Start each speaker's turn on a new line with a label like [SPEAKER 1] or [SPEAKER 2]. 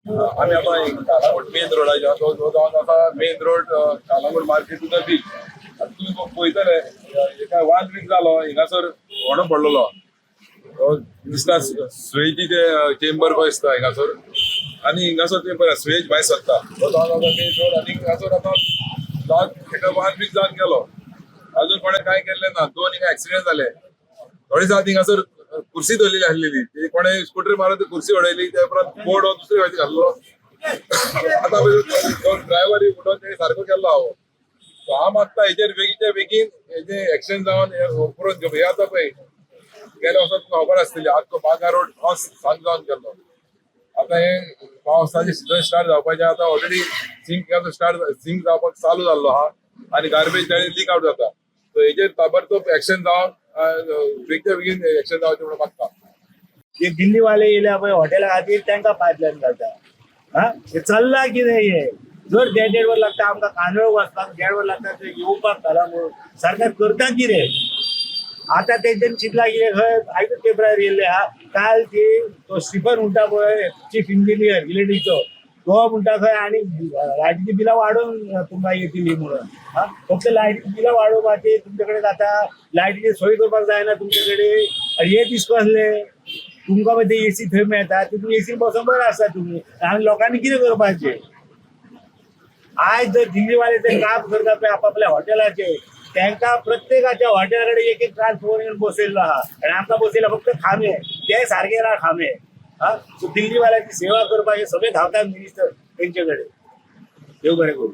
[SPEAKER 1] आम्ही आता कालावड मेन रोडाच्या तो जावन आसा मेन रोड कालावड मार्केट टू द बीच. तुम्ही पळयतले एका वाद बीन जालो हिंगासर व्हडो पडलेलो. दिसता सुयेची ते चेंबर पळय दिसता हिंगासर आनी हिंगासर ते पळय सुयेज भायर सरता तो जावन आसा मेन रोड आनी हिंगासर आतां एका वाद बीन जावन गेलो. अजून कोणें काय केल्लें ना. दोन हिंगा एक्सिडेंट जाले. थोडे जात हिंगासर कुर्सी दवरलेली आसलेली ती कोणें स्कूटर मारून कुर्सी उडयली त्या उपरांत बोर्ड दुसरे फावटी घाल्लो. आतां तो ड्रायव्हर उडोवन तेणी सारको केल्लो हांव. हांव मागता हेजेर बेगीच्या बेगीन हेजे एक्सिडेंट जावन परत हे आतां पळय गेल्या वर्सा तुमकां खबर आसतली आख्खो बागा रोड सांज जावन गेल्लो. आतां हे पावसाचे सिजन स्टार्ट जावपाचें आतां ऑलरेडी सिंक जावपाक चालू जाल्लो आहा आनी गार्बेज लीक आउट जाता. सो हेजेर ताबडतोब एक्शन जावन बेगीच्या बेगीन एक्शन जावचें म्हणून मागता.
[SPEAKER 2] जे दिल्ली वाले येयल्या पळय हॉटेला खातीर तांकां पायपलायन घालता. हे चल्ला कितें हे जर 1.5 वर लागता आमकां कांदोळ वचपाक 1.5 वर लागता ते येवपाक घाला म्हणून सरकार करता कितें. आतां तेंच्यानी चिंतला कितें खंय आयजूच पेपरार येयल्ले आहा काल ती तो स्टिफन म्हणटा पळय चीफ इंजिनियर इलेक्ट्रिकचो तो म्हणटा खंय आनी लायटीची बिलां वाडोवन तुमकां येतली म्हणून. फक्त लायटीची बिलां वाडोवपाची तुमचे कडेन जाता लायटीची सोय करपाक जायना तुमचे कडेन. हे दीस कसले तुमकां मागीर एसी थंय मेळटा तुमी एसीन बसून बरें आसा तुमी आनी लोकांनी कितें करपाचें. आयज जर दिल्लीवाले ते काम करता पळय आपापल्या हॉटेलाचेर तांकां प्रत्येकाच्या हॉटेला कडेन एक ट्रान्सफॉर्मर घेवन बसयल्लो आहा आनी आमकां बसयला फक्त खांबे ते सारके ना खांबे. दिल्लीवाल्याची सेवा करपाचे सगळे धांवतात मिनिस्टर तेंचे कडेन. देव बरें करूं.